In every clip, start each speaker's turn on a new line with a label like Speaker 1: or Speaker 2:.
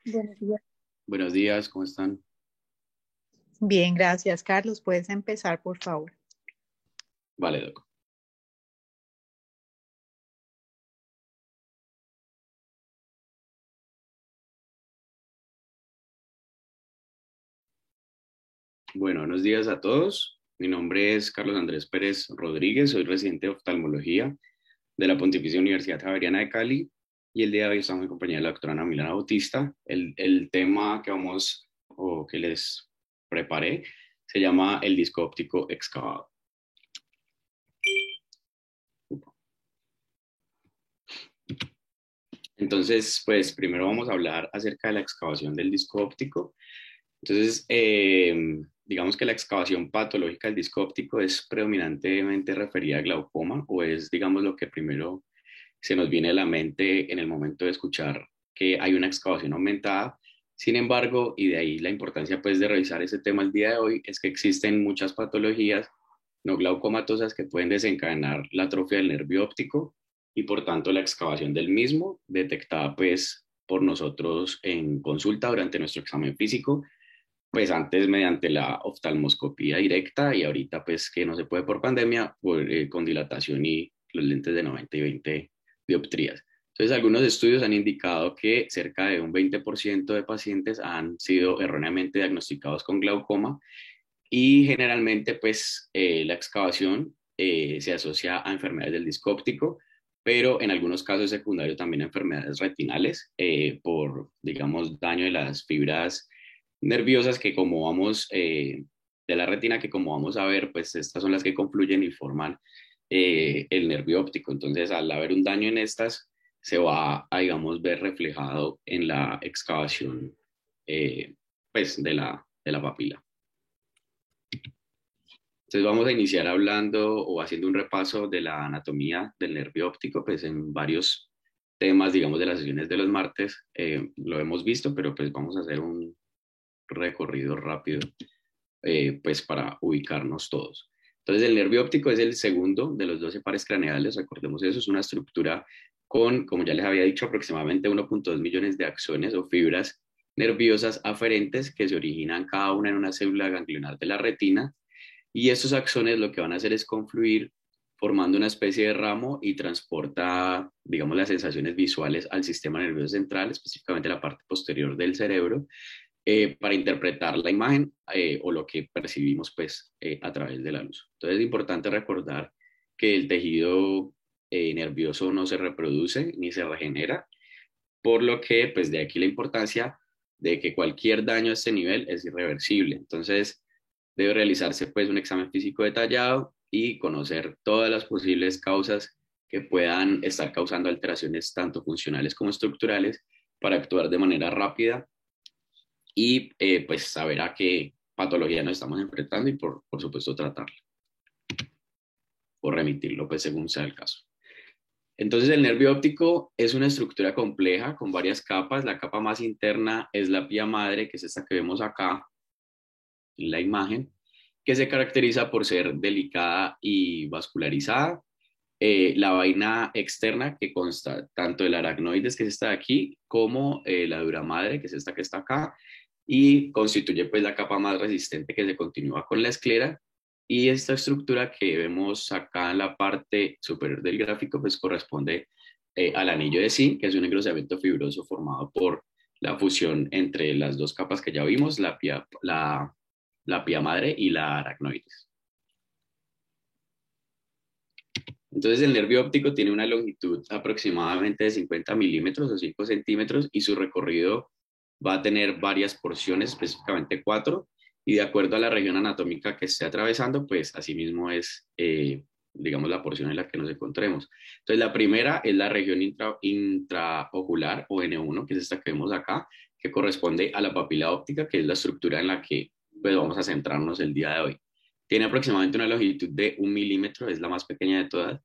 Speaker 1: Buenos días.
Speaker 2: Buenos días, ¿cómo están?
Speaker 1: Bien, gracias, Carlos. Puedes empezar, por favor.
Speaker 2: Vale, Doc. Bueno, buenos días a todos. Mi nombre es Carlos Andrés Pérez Rodríguez, soy residente de oftalmología de la Pontificia Universidad Javeriana de Cali y el día de hoy estamos en compañía de la doctora Ana Milena Bautista. El tema que vamos o que les preparé se llama el disco óptico excavado. Entonces, pues primero vamos a hablar acerca de la excavación del disco óptico. Entonces, digamos que la excavación patológica del disco óptico es predominantemente referida a glaucoma o es, digamos, lo que primero se nos viene a la mente en el momento de escuchar que hay una excavación aumentada. Sin embargo, y de ahí la importancia pues de revisar ese tema el día de hoy, es que existen muchas patologías no glaucomatosas que pueden desencadenar la atrofia del nervio óptico y por tanto la excavación del mismo, detectada pues por nosotros en consulta durante nuestro examen físico, pues antes mediante la oftalmoscopía directa y ahorita pues que no se puede por pandemia, con dilatación y los lentes de 90 y 20 dioptrías. Entonces, algunos estudios han indicado que cerca de un 20% de pacientes han sido erróneamente diagnosticados con glaucoma y generalmente pues la excavación se asocia a enfermedades del disco óptico, pero en algunos casos secundarios también a enfermedades retinales por, digamos, daño de las fibras nerviosas que como vamos, de la retina que como vamos a ver, pues estas son las que confluyen y forman el nervio óptico. Entonces, al haber un daño en estas, se va a, digamos, ver reflejado en la excavación pues, de la papila. Entonces vamos a iniciar hablando o haciendo un repaso de la anatomía del nervio óptico, pues en varios temas, digamos, de las sesiones de los martes, lo hemos visto, pero pues vamos a hacer un recorrido rápido, pues para ubicarnos todos. Entonces el nervio óptico es el segundo de los 12 pares craneales, recordemos eso, es una estructura con, como ya les había dicho, aproximadamente 1.2 millones de axones o fibras nerviosas aferentes que se originan cada una en una célula ganglionar de la retina y estos axones lo que van a hacer es confluir formando una especie de ramo y transporta, digamos, las sensaciones visuales al sistema nervioso central, específicamente la parte posterior del cerebro, para interpretar la imagen o lo que percibimos pues a través de la luz. Entonces es importante recordar que el tejido nervioso no se reproduce ni se regenera, por lo que pues de aquí la importancia de que cualquier daño a este nivel es irreversible. Entonces debe realizarse pues un examen físico detallado y conocer todas las posibles causas que puedan estar causando alteraciones tanto funcionales como estructurales para actuar de manera rápida y pues saber a qué patología nos estamos enfrentando y por supuesto tratarla o remitirlo pues según sea el caso. Entonces el nervio óptico es una estructura compleja con varias capas. La capa más interna es la pía madre, que es esta que vemos acá en la imagen, que se caracteriza por ser delicada y vascularizada. La vaina externa que consta tanto del aracnoides, que es esta de aquí, como la dura madre, que es esta que está acá, y constituye pues la capa más resistente que se continúa con la esclera. Y esta estructura que vemos acá en la parte superior del gráfico pues corresponde al anillo de zinc, que es un engrosamiento fibroso formado por la fusión entre las dos capas que ya vimos, la pía madre y la aracnoides. Entonces el nervio óptico tiene una longitud aproximadamente de 50 milímetros o 5 centímetros y su recorrido va a tener varias porciones, específicamente cuatro, y de acuerdo a la región anatómica que esté atravesando, pues asimismo es, digamos, la porción en la que nos encontremos. Entonces la primera es la región intraocular o N1, que es esta que vemos acá, que corresponde a la papila óptica, que es la estructura en la que pues, vamos a centrarnos el día de hoy. Tiene aproximadamente una longitud de 1 milímetro, es la más pequeña de todas.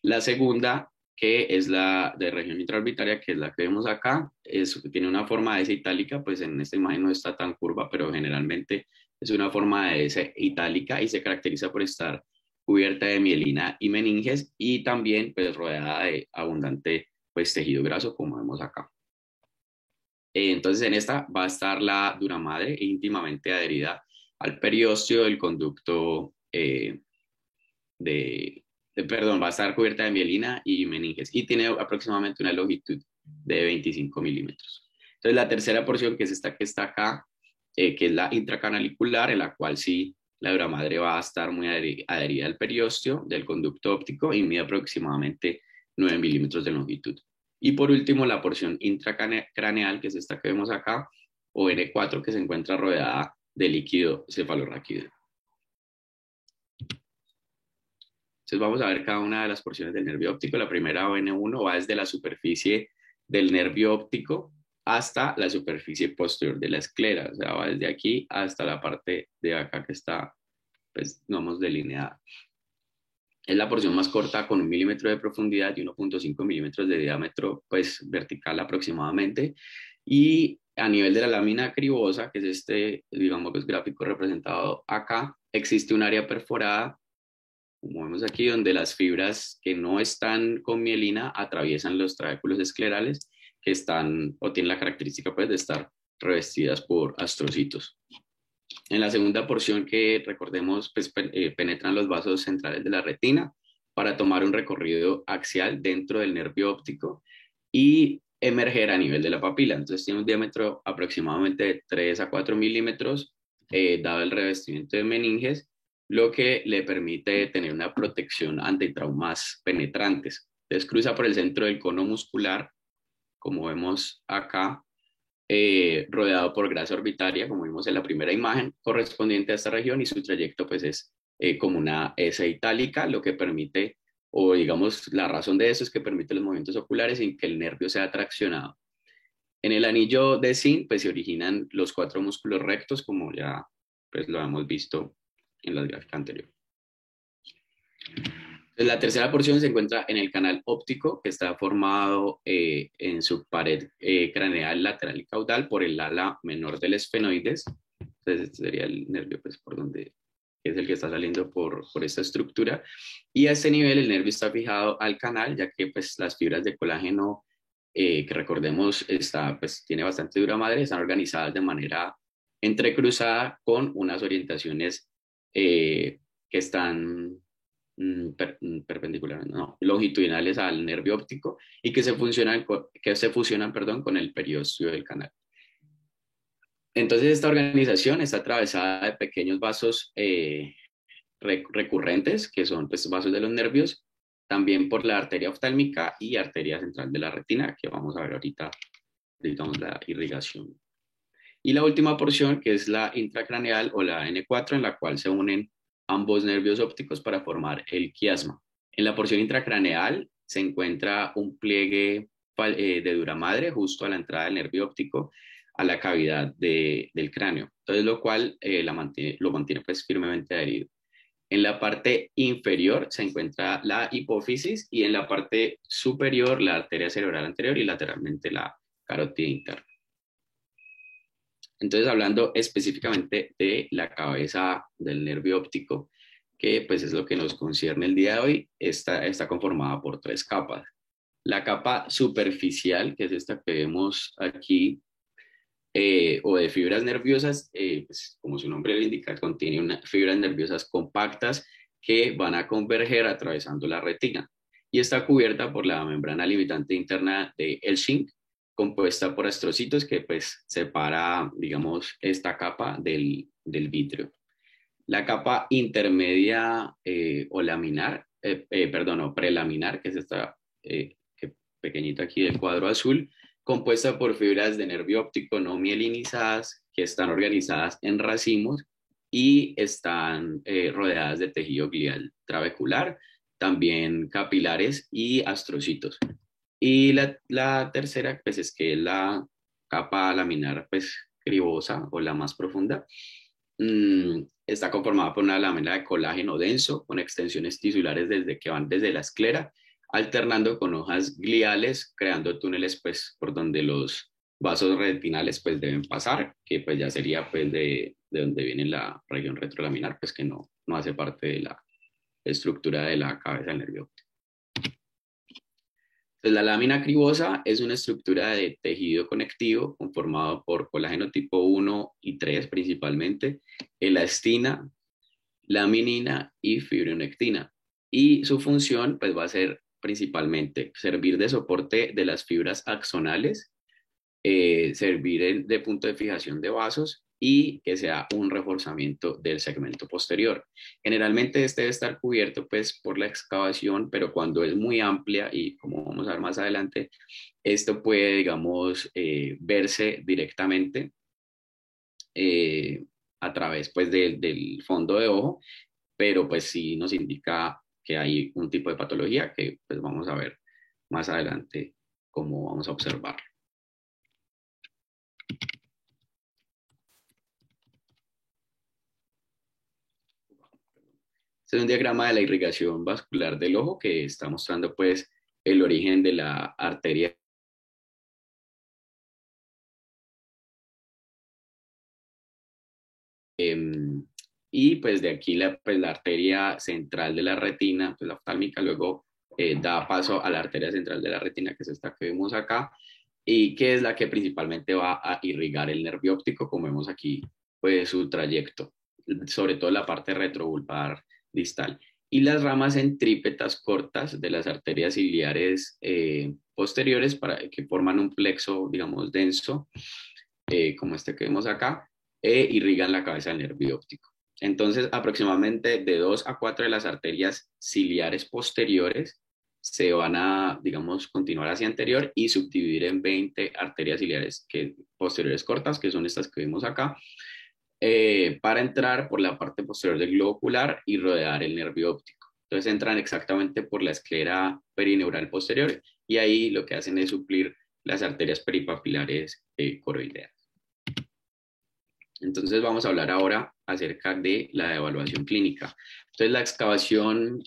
Speaker 2: La segunda, que es la de región intraorbitaria, que es la que vemos acá, tiene una forma de S itálica, pues en esta imagen no está tan curva, pero generalmente es una forma de S itálica y se caracteriza por estar cubierta de mielina y meninges y también pues rodeada de abundante pues tejido graso como vemos acá. Entonces en esta va a estar la dura madre íntimamente adherida al periósteo del conducto perdón, va a estar cubierta de mielina y meninges y tiene aproximadamente una longitud de 25 milímetros. Entonces la tercera porción, que es esta que está acá, que es la intracanalicular, en la cual sí la dura madre va a estar muy adherida al periósteo del conducto óptico y mide aproximadamente 9 milímetros de longitud. Y por último, la porción intracraneal, que es esta que vemos acá, o N4, que se encuentra rodeada de líquido cefalorraquídeo. Entonces vamos a ver cada una de las porciones del nervio óptico. La primera, o N1, va desde la superficie del nervio óptico hasta la superficie posterior de la esclera. O sea, va desde aquí hasta la parte de acá que está, pues, digamos, delineada. Es la porción más corta con 1 milímetro de profundidad y 1.5 milímetros de diámetro, pues, vertical aproximadamente. Y a nivel de la lámina cribosa, que es este, digamos, pues, gráfico representado acá, existe un área perforada, como vemos aquí, donde las fibras que no están con mielina atraviesan los trabéculos esclerales que están o tienen la característica, pues, de estar revestidas por astrocitos. En la segunda porción, que recordemos, pues, penetran los vasos centrales de la retina para tomar un recorrido axial dentro del nervio óptico y emerger a nivel de la papila. Entonces tiene un diámetro aproximadamente de 3 a 4 milímetros, dado el revestimiento de meninges, lo que le permite tener una protección ante traumas penetrantes. Entonces cruza por el centro del cono muscular, como vemos acá, rodeado por grasa orbitaria, como vimos en la primera imagen, correspondiente a esta región, y su trayecto, pues, es como una S itálica, lo que permite, o digamos, la razón de eso es que permite los movimientos oculares sin que el nervio sea traccionado. En el anillo de Zinc, pues, se originan los 4 músculos rectos, como ya, pues, lo hemos visto en la gráfica anterior. La tercera porción se encuentra en el canal óptico, que está formado en su pared craneal lateral y caudal por el ala menor del esfenoides. Entonces, este sería el nervio, pues, por donde es el que está saliendo por esta estructura. Y a este nivel el nervio está fijado al canal, ya que, pues, las fibras de colágeno, que recordemos pues, tiene bastante dura madre, están organizadas de manera entrecruzada con unas orientaciones que están perpendiculares, no, longitudinales al nervio óptico y que se fusionan, perdón, con el periósteo del canal. Entonces esta organización está atravesada de pequeños vasos recurrentes, que son, pues, vasos de los nervios, también por la arteria oftálmica y arteria central de la retina, que vamos a ver ahorita, digamos, la irrigación. Y la última porción, que es la intracraneal o la N4, en la cual se unen ambos nervios ópticos para formar el quiasma. En la porción intracraneal se encuentra un pliegue de dura madre justo a la entrada del nervio óptico a la cavidad del cráneo, entonces lo cual lo mantiene, pues, firmemente adherido. En la parte inferior se encuentra la hipófisis y en la parte superior la arteria cerebral anterior y lateralmente la carótida interna. Entonces, hablando específicamente de la cabeza del nervio óptico, que, pues, es lo que nos concierne el día de hoy, está conformada por 3 capas. La capa superficial, que es esta que vemos aquí, o de fibras nerviosas, pues, como su nombre lo indica, contiene fibras nerviosas compactas que van a converger atravesando la retina y está cubierta por la membrana limitante interna de Elsching, compuesta por astrocitos que, pues, separa, digamos, esta capa del vítreo. La capa intermedia o laminar, perdón, o prelaminar, que es esta pequeñita aquí del cuadro azul, compuesta por fibras de nervio óptico no mielinizadas que están organizadas en racimos y están rodeadas de tejido glial trabecular, también capilares y astrocitos. Y la tercera, pues, es que la capa laminar, pues, cribosa o la más profunda, está conformada por una lámina de colágeno denso con extensiones tisulares que van desde la esclera, alternando con hojas gliales, creando túneles, pues, por donde los vasos retinales, pues, deben pasar, que, pues, ya sería, pues, de donde viene la región retrolaminar, pues, que no hace parte de la estructura de la cabeza del nervio óptico. Entonces, la lámina cribosa es una estructura de tejido conectivo conformado por colágeno tipo 1 y 3 principalmente, elastina, laminina y fibronectina. Y su función pues va a ser principalmente servir de soporte de las fibras axonales, servir de punto de fijación de vasos y que sea un reforzamiento del segmento posterior. Generalmente este debe estar cubierto pues por la excavación, pero cuando es muy amplia y como vamos a ver más adelante, esto puede, digamos, verse directamente eh, a través pues del fondo de ojo, pero pues sí nos indica que hay un tipo de patología que pues vamos a ver más adelante cómo vamos a observar. Este es un diagrama de la irrigación vascular del ojo que está mostrando pues el origen de la arteria y pues de aquí pues, la arteria central de la retina, pues la oftálmica, luego da paso a la arteria central de la retina, que es esta que vemos acá, y que es la que principalmente va a irrigar el nervio óptico, como vemos aquí, pues su trayecto, sobre todo la parte retrovulvar distal. Y las ramas centrípetas cortas de las arterias ciliares posteriores que forman un plexo, digamos, denso, como este que vemos acá, irrigan la cabeza del nervio óptico. Entonces, aproximadamente de 2 a 4 de las arterias ciliares posteriores se van a, digamos, continuar hacia anterior y subdividir en 20 arterias ciliares posteriores cortas, que son estas que vemos acá, para entrar por la parte posterior del globo ocular y rodear el nervio óptico. Entonces entran exactamente por la esclera perineural posterior y ahí lo que hacen es suplir las arterias peripapilares coroideas. Entonces vamos a hablar ahora acerca de la evaluación clínica. Entonces la excavación,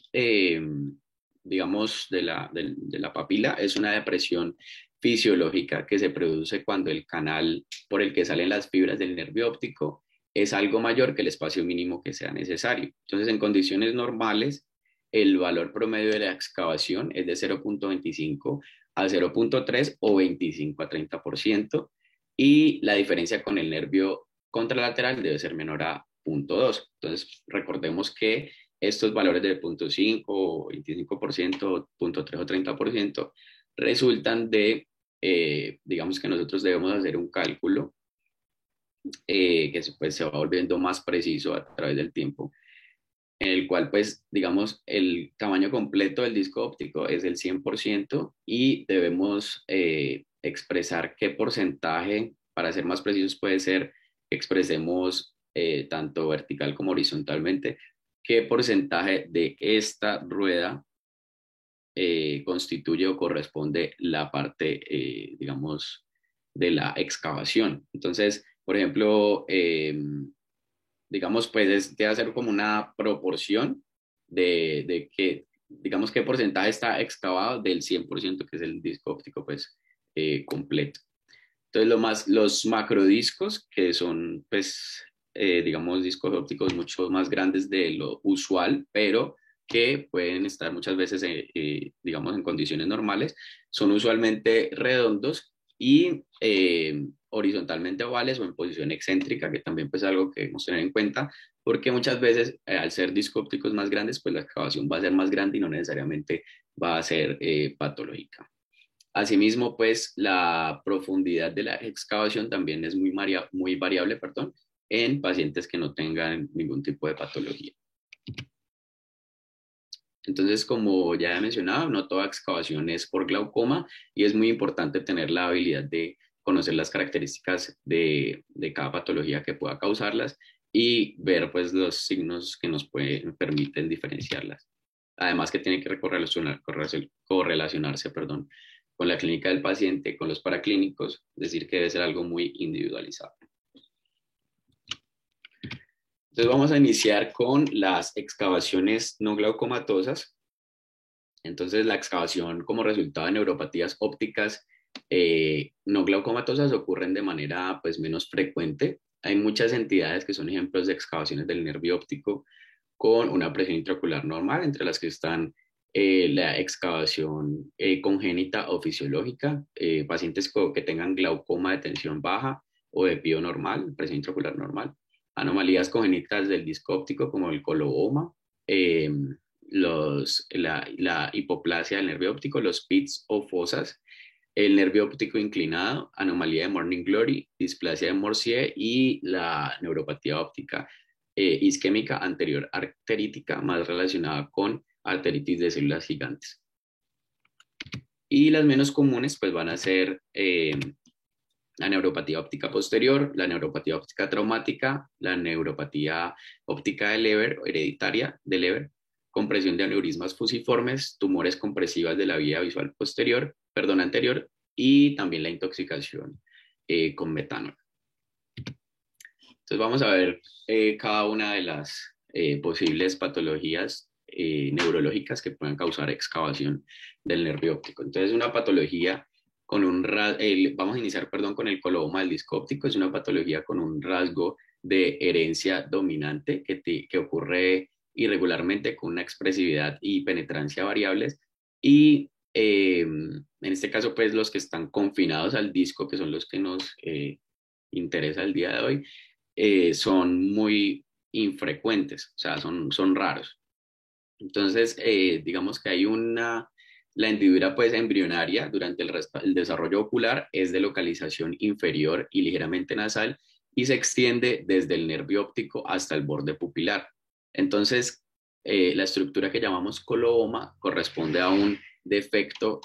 Speaker 2: digamos, de la papila es una depresión fisiológica que se produce cuando el canal por el que salen las fibras del nervio óptico es algo mayor que el espacio mínimo que sea necesario. Entonces, en condiciones normales, el valor promedio de la excavación es de 0.25 a 0.3 o 25 a 30%, y la diferencia con el nervio contralateral debe ser menor a 0.2. Entonces, recordemos que estos valores de 0.5, 25%, 0.3 o 30% resultan de, digamos que nosotros debemos hacer un cálculo que pues, se va volviendo más preciso a través del tiempo, en el cual, pues, digamos, el tamaño completo del disco óptico es el 100% y debemos expresar qué porcentaje, para ser más precisos, puede ser que expresemos tanto vertical como horizontalmente, qué porcentaje de esta rueda constituye o corresponde la parte, digamos, de la excavación. Entonces, por ejemplo, digamos, pues es de hacer como una proporción de que, digamos, qué porcentaje está excavado del 100% que es el disco óptico, pues, completo. Entonces, los macrodiscos, que son, pues, digamos, discos ópticos mucho más grandes de lo usual, pero que pueden estar muchas veces, digamos, en condiciones normales, son usualmente redondos y horizontalmente ovales o en posición excéntrica, que también pues es algo que debemos tener en cuenta, porque muchas veces al ser discos ópticos más grandes, pues la excavación va a ser más grande y no necesariamente va a ser patológica. Asimismo, pues la profundidad de la excavación también es muy variable, perdón, en pacientes que no tengan ningún tipo de patología. Entonces, como ya he mencionado, no toda excavación es por glaucoma y es muy importante tener la habilidad de conocer las características de cada patología que pueda causarlas y ver pues los signos que nos permiten diferenciarlas. Además que tiene que correlacionarse, perdón, con la clínica del paciente, con los paraclínicos, es decir, que debe ser algo muy individualizado. Entonces vamos a iniciar con las excavaciones no glaucomatosas. Entonces la excavación como resultado de neuropatías ópticas no glaucomatosas ocurren de manera pues menos frecuente. Hay muchas entidades que son ejemplos de excavaciones del nervio óptico con una presión intraocular normal, entre las que están la excavación congénita o fisiológica, pacientes que tengan glaucoma de tensión baja o de pío normal, presión intraocular normal, anomalías congénitas del disco óptico como el coloboma, eh, la hipoplasia del nervio óptico, los pits o fosas, el nervio óptico inclinado, anomalía de Morning Glory, displasia de Morsier y la neuropatía óptica isquémica anterior arterítica más relacionada con arteritis de células gigantes. Y las menos comunes pues van a ser la neuropatía óptica posterior, la neuropatía óptica traumática, la neuropatía óptica de Leber, hereditaria de Leber, compresión de aneurismas fusiformes, tumores compresivas de la vía visual anterior, y también la intoxicación con metanol. Entonces vamos a ver cada una de las posibles patologías neurológicas que pueden causar excavación del nervio óptico. Entonces una patología con vamos a iniciar, con el coloboma del disco óptico. Es una patología con un rasgo de herencia dominante que ocurre irregularmente con una expresividad y penetrancia variables, y en este caso pues los que están confinados al disco, que son los que nos interesa el día de hoy, son muy infrecuentes, o sea, son raros. Entonces, digamos que hay la hendidura pues embrionaria durante el desarrollo ocular es de localización inferior y ligeramente nasal y se extiende desde el nervio óptico hasta el borde pupilar. Entonces, la estructura que llamamos coloboma corresponde a un defecto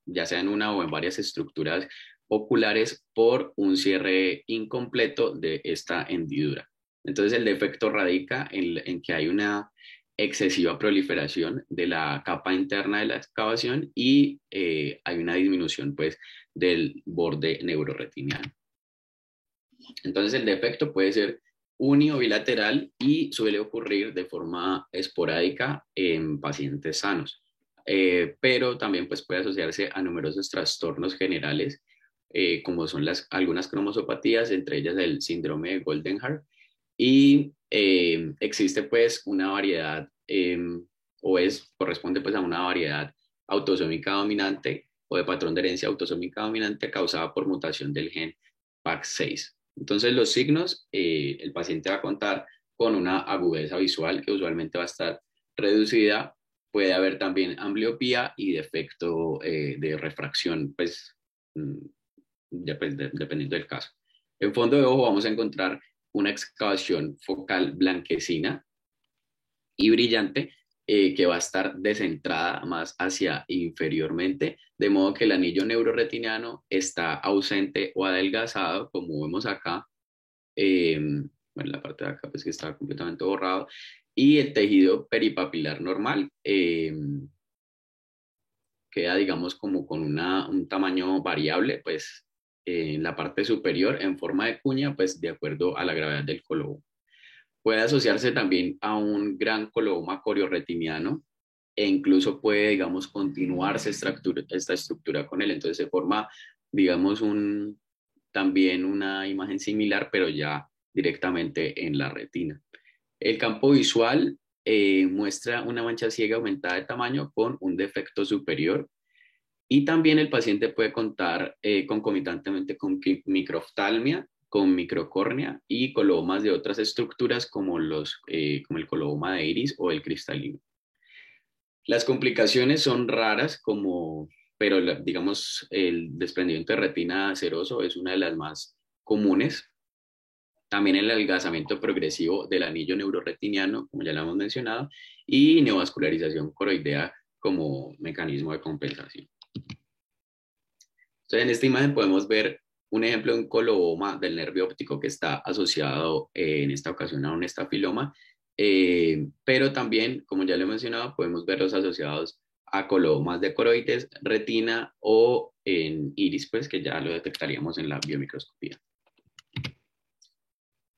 Speaker 2: ya sea en una o en varias estructuras oculares por un cierre incompleto de esta hendidura. Entonces, el defecto radica en que hay una excesiva proliferación de la capa interna de la excavación y hay una disminución pues del borde neuroretiniano. Entonces el defecto puede ser uni o bilateral y suele ocurrir de forma esporádica en pacientes sanos, pero también pues puede asociarse a numerosos trastornos generales, como son algunas cromosopatías, entre ellas el síndrome de Goldenhar, y existe pues una variedad, corresponde pues a una variedad autosómica dominante o de patrón de herencia autosómica dominante causada por mutación del gen PAX6. Entonces los signos, el paciente va a contar con una agudeza visual que usualmente va a estar reducida, puede haber también ambliopía y defecto de refracción, pues, dependiendo del caso. En fondo de ojo vamos a encontrar una excavación focal blanquecina y brillante que va a estar descentrada más hacia inferiormente, de modo que el anillo neuroretiniano está ausente o adelgazado, como vemos acá. Bueno, la parte de acá pues que está completamente borrado, y el tejido peripapilar normal queda, digamos, como con un tamaño variable, pues en la parte superior en forma de cuña, pues de acuerdo a la gravedad del coloboma. Puede asociarse también a un gran coloboma corioretiniano e incluso puede, digamos, continuarse esta estructura con él. Entonces se forma, digamos, también una imagen similar, pero ya directamente en la retina. El campo visual muestra una mancha ciega aumentada de tamaño con un defecto superior, y también el paciente puede contar concomitantemente con microftalmia, con microcórnea y colobomas de otras estructuras como como el coloboma de iris o el cristalino. Las complicaciones son raras, pero digamos el desprendimiento de retina seroso es una de las más comunes. También el adelgazamiento progresivo del anillo neuroretiniano, como ya lo hemos mencionado, y neovascularización coroidea como mecanismo de compensación. Entonces, en esta imagen podemos ver un ejemplo de un coloboma del nervio óptico que está asociado en esta ocasión a un estafiloma, pero también, como ya lo he mencionado, podemos verlos asociados a colobomas de coroides, retina o en iris, pues que ya lo detectaríamos en la biomicroscopía.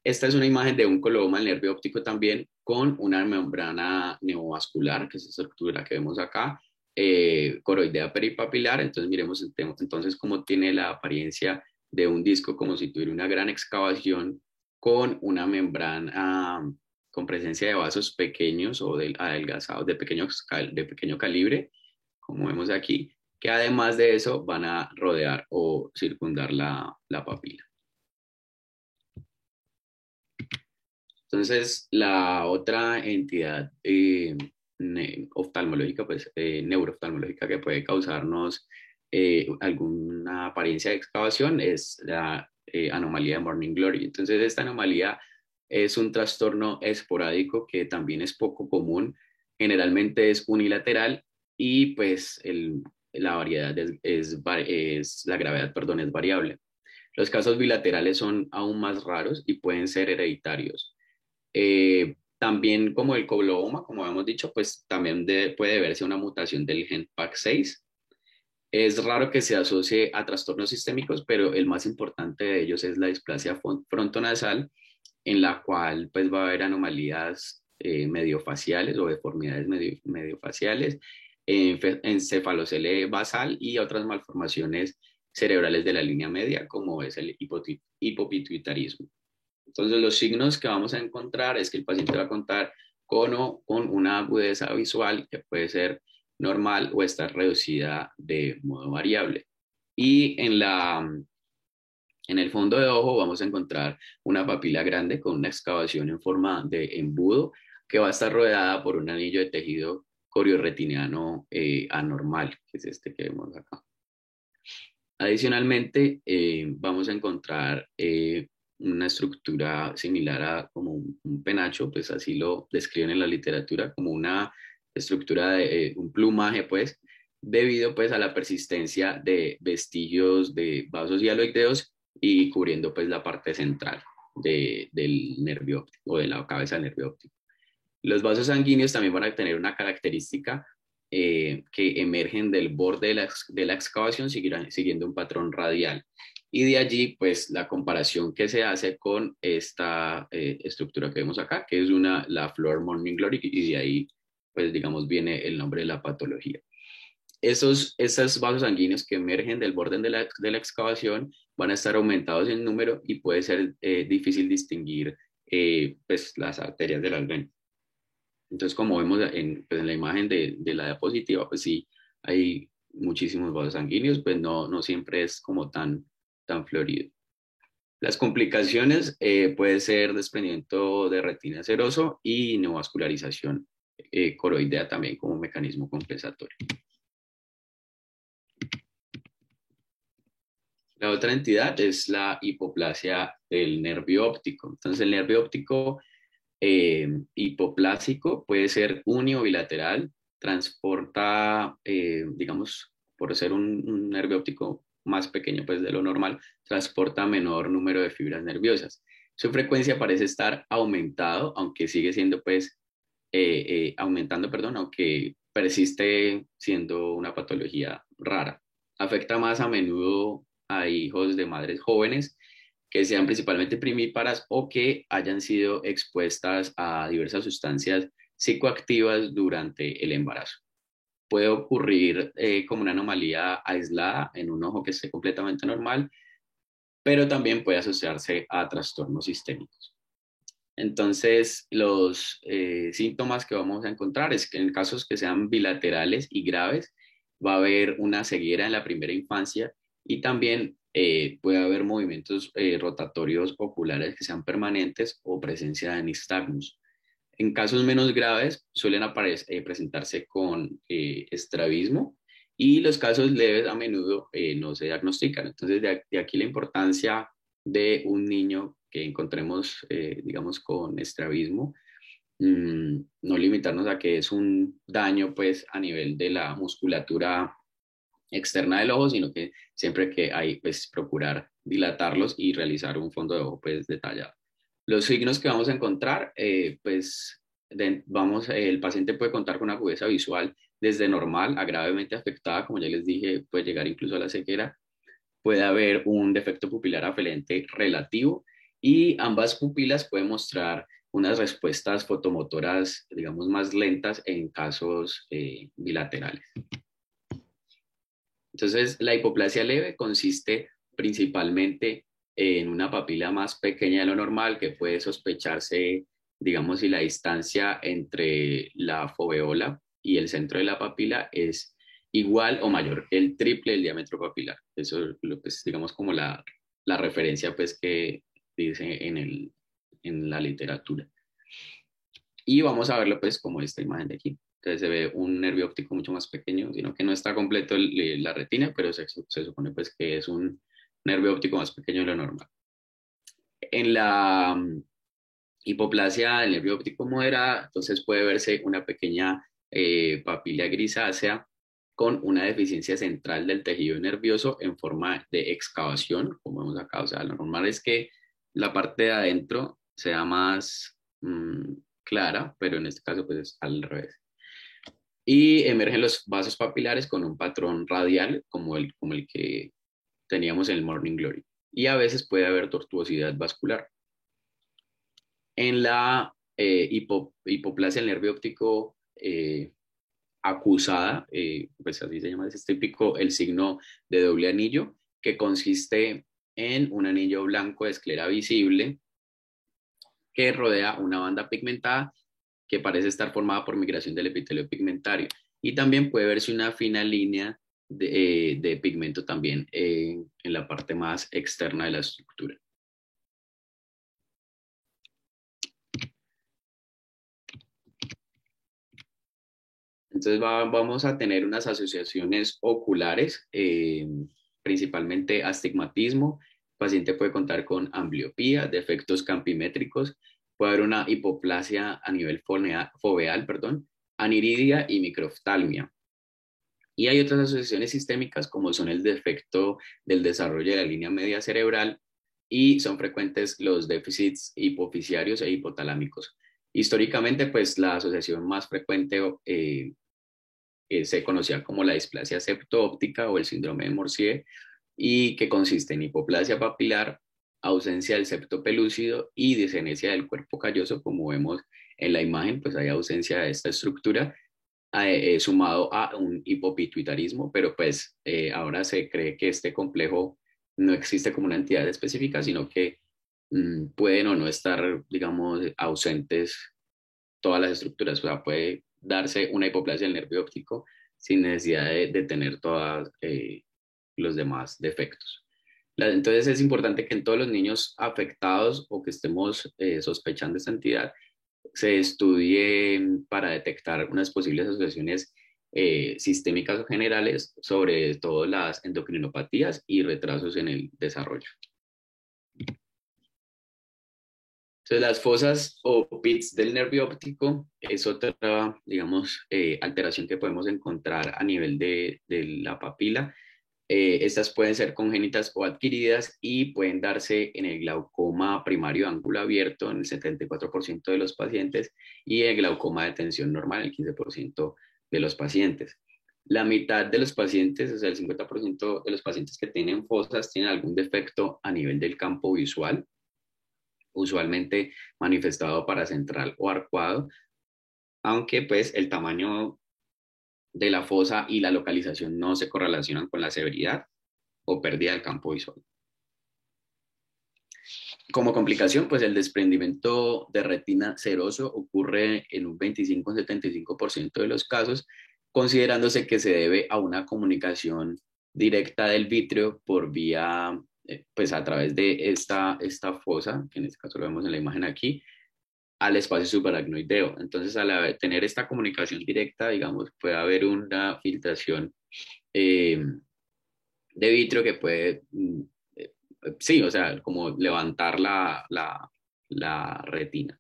Speaker 2: Esta es una imagen de un coloboma del nervio óptico también con una membrana neovascular, que es esta estructura que vemos acá, coroidea peripapilar. Entonces miremos entonces cómo tiene la apariencia de un disco, como si tuviera una gran excavación con una membrana con presencia de vasos pequeños o adelgazados de pequeño calibre, como vemos aquí, que además de eso van a rodear o circundar la papila. Entonces, la otra entidad oftalmológica, pues neurooftalmológica que puede causarnos alguna apariencia de excavación es la anomalía de Morning Glory. Entonces, esta anomalía es un trastorno esporádico que también es poco común, generalmente es unilateral y pues la variedad la gravedad, perdón, es variable. Los casos bilaterales son aún más raros y pueden ser hereditarios. También como el coloboma, como hemos dicho, pues también puede verse una mutación del gen PAC6. Es raro que se asocie a trastornos sistémicos, pero el más importante de ellos es la displasia frontonasal, en la cual pues va a haber anomalías mediofaciales o deformidades mediofaciales, encefalocele basal y otras malformaciones cerebrales de la línea media, como es el hipopituitarismo. Entonces, los signos que vamos a encontrar es que el paciente va a contar con una agudeza visual que puede ser normal o estar reducida de modo variable. Y en el fondo de ojo vamos a encontrar una papila grande con una excavación en forma de embudo que va a estar rodeada por un anillo de tejido corioretiniano anormal, que es este que vemos acá. Adicionalmente, vamos a encontrar una estructura similar a como un penacho, pues así lo describen en la literatura, como una estructura de un plumaje, pues, debido pues a la persistencia de vestigios de vasos hialoideos y cubriendo pues la parte central del nervio óptico o de la cabeza del nervio óptico. Los vasos sanguíneos también van a tener una característica que emergen del borde de la excavación siguiendo un patrón radial. Y de allí, pues, la comparación que se hace con esta estructura que vemos acá, que es la flor Morning Glory, y de ahí, pues, digamos, viene el nombre de la patología. Esos vasos sanguíneos que emergen del borde de la excavación van a estar aumentados en número y puede ser difícil distinguir pues, las arterias de las venas. Entonces, como vemos pues, en la imagen de la diapositiva, pues sí, hay muchísimos vasos sanguíneos, pues no siempre es como tan florido. Las complicaciones puede ser desprendimiento de retina seroso y neovascularización coroidea también como mecanismo compensatorio. La otra entidad es la hipoplasia del nervio óptico. Entonces, el nervio óptico hipoplásico puede ser uni o bilateral, transporta, digamos, por ser un nervio óptico más pequeño pues, de lo normal, transporta menor número de fibras nerviosas. Su frecuencia parece estar aunque sigue siendo pues, aumentando, perdón, aunque persiste siendo una patología rara. Afecta más a menudo a hijos de madres jóvenes que sean principalmente primíparas o que hayan sido expuestas a diversas sustancias psicoactivas durante el embarazo. Puede ocurrir como una anomalía aislada en un ojo que esté completamente normal, pero también puede asociarse a trastornos sistémicos. Entonces, los síntomas que vamos a encontrar es que en casos que sean bilaterales y graves, va a haber una ceguera en la primera infancia y también puede haber movimientos rotatorios oculares que sean permanentes o presencia de nistagmus. En casos menos graves suelen presentarse con estrabismo y los casos leves a menudo no se diagnostican. Entonces, de aquí la importancia de un niño que encontremos, digamos, con estrabismo, no limitarnos a que es un daño pues a nivel de la musculatura externa del ojo, sino que siempre que hay, pues procurar dilatarlos y realizar un fondo de ojo pues detallado. Los signos que vamos a encontrar, pues el paciente puede contar con una agudeza visual desde normal a gravemente afectada, como ya les dije, puede llegar incluso a la ceguera. Puede haber un defecto pupilar afelente relativo y ambas pupilas pueden mostrar unas respuestas fotomotoras, digamos, más lentas en casos bilaterales. Entonces, la hipoplasia leve consiste principalmente en una papila más pequeña de lo normal que puede sospecharse digamos, si la distancia entre la foveola y el centro de la papila es igual o mayor que el triple del diámetro papilar. Eso es, pues, digamos, como la referencia pues, que dice en la literatura. Y vamos a verlo pues como esta imagen de aquí. Entonces se ve un nervio óptico mucho más pequeño, sino que no está completo la retina, pero se supone pues que es un nervio óptico más pequeño de lo normal. En la hipoplasia del nervio óptico moderada, entonces puede verse una pequeña papila grisácea con una deficiencia central del tejido nervioso en forma de excavación, como vemos acá. O sea, lo normal es que la parte de adentro sea más clara, pero en este caso pues es al revés. Y emergen los vasos papilares con un patrón radial como el que teníamos en el Morning Glory. Y a veces puede haber tortuosidad vascular. En la hipoplasia del nervio óptico acusada, pues así se llama, es típico el signo de doble anillo, que consiste en un anillo blanco de esclera visible que rodea una banda pigmentada que parece estar formada por migración del epitelio pigmentario. Y también puede verse una fina línea de pigmento también en la parte más externa de la estructura. Entonces vamos a tener unas asociaciones oculares, principalmente astigmatismo. El paciente puede contar con ambliopía, defectos campimétricos, puede haber una hipoplasia a nivel foveal, aniridia y microftalmia. Y hay otras asociaciones sistémicas como son el defecto del desarrollo de la línea media cerebral y son frecuentes los déficits hipofisiarios e hipotalámicos. Históricamente, pues la asociación más frecuente se conocía como la displasia septo-óptica o el síndrome de Morsier, y que consiste en hipoplasia papilar, ausencia del septo pelúcido y disgenesia del cuerpo calloso. Como vemos en la imagen, pues hay ausencia de esta estructura, sumado a un hipopituitarismo, pero pues ahora se cree que este complejo no existe como una entidad específica, sino que pueden o no estar, digamos, ausentes todas las estructuras. O sea, puede darse una hipoplasia del nervio óptico sin necesidad de tener todos los demás defectos. Entonces es importante que en todos los niños afectados o que estemos sospechando esta entidad, se estudie para detectar unas posibles asociaciones sistémicas o generales, sobre todo las endocrinopatías y retrasos en el desarrollo. Entonces, las fosas o pits del nervio óptico es otra, digamos, alteración que podemos encontrar a nivel de la papila. Estas pueden ser congénitas o adquiridas y pueden darse en el glaucoma primario de ángulo abierto en el 74% de los pacientes y el glaucoma de tensión normal en el 15% de los pacientes. La mitad de los pacientes, o sea, el 50% de los pacientes que tienen fosas tienen algún defecto a nivel del campo visual, usualmente manifestado paracentral o arcuado, aunque pues el tamaño de la fosa y la localización no se correlacionan con la severidad o pérdida del campo visual. Como complicación, pues el desprendimiento de retina seroso ocurre en un 25-75% de los casos, considerándose que se debe a una comunicación directa del vítreo por vía, pues a través de esta fosa, que en este caso lo vemos en la imagen aquí, al espacio subaracnoideo. Entonces, al tener esta comunicación directa, digamos, puede haber una filtración de vitrio que puede, sí, o sea, como levantar la retina.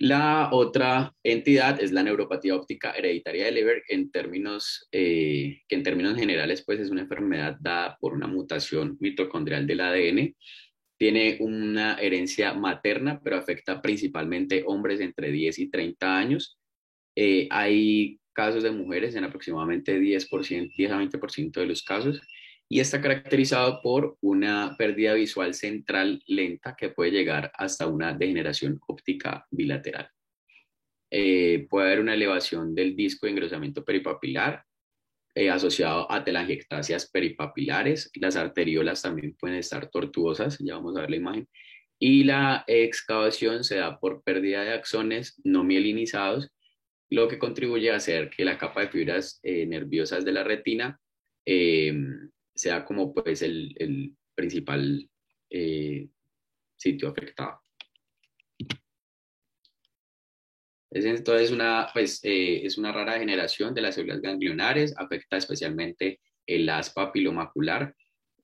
Speaker 2: La otra entidad es la neuropatía óptica hereditaria de Leber, que en términos generales pues es una enfermedad dada por una mutación mitocondrial del ADN. Tiene una herencia materna, pero afecta principalmente hombres entre 10 y 30 años. Hay casos de mujeres en aproximadamente 10%, 10 a 20% de los casos, y está caracterizado por una pérdida visual central lenta que puede llegar hasta una degeneración óptica bilateral. Puede haber una elevación del disco de engrosamiento peripapilar asociado a telangiectasias peripapilares. Las arteriolas también pueden estar tortuosas, ya vamos a ver la imagen, y la excavación se da por pérdida de axones no mielinizados, lo que contribuye a hacer que la capa de fibras nerviosas de la retina eh, sea como pues el principal eh, sitio afectado. Entonces es una rara degeneración de las células ganglionares, afecta especialmente el haz papilomacular,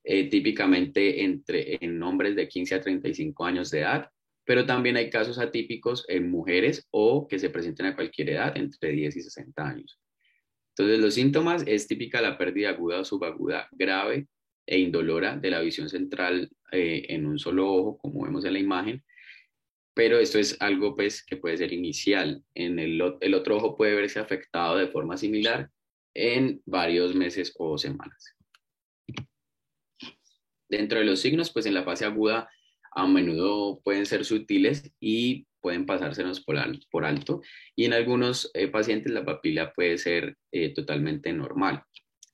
Speaker 2: típicamente en hombres de 15 a 35 años de edad, pero también hay casos atípicos en mujeres o que se presenten a cualquier edad, entre 10 y 60 años. Entonces los síntomas es típica la pérdida aguda o subaguda grave e indolora de la visión central en un solo ojo, como vemos en la imagen, pero esto es algo pues que puede ser inicial. El otro ojo puede verse afectado de forma similar en varios meses o semanas. Dentro de los signos, pues en la fase aguda a menudo pueden ser sutiles y pueden pasársenos por alto, y en algunos pacientes la papila puede ser totalmente normal.